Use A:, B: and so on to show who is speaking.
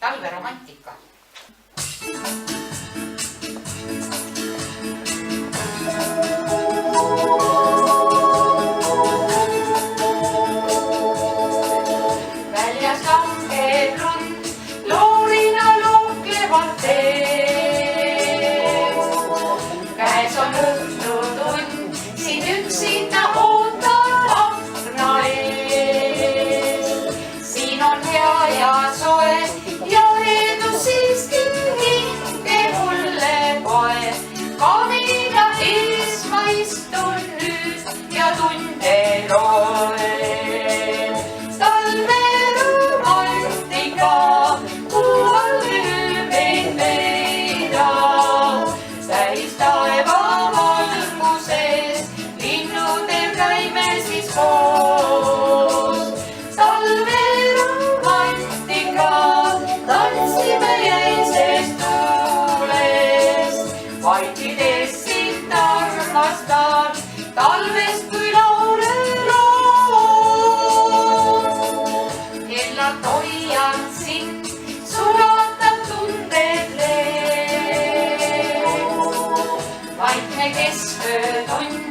A: talveromantika. Väljas langeb lund, loorina looklevad teed. Käes on õhtutund, siin üksinda ootab akna ees. Siin on hea ja soe ja eedus siiski hinge mulle poe. Kamina ees ma istun nüüd ja tunde loen. Talveromantika, kuu all öömeid peidab. Täis taeva valguses, linnudel käime siis koos. Talveromantika, tantsime jäises tuules. Vaikides sind armastan, talvest kui laureloon. Kellalt hoian sind, sulatab tunded leed. Vaikne kesköötund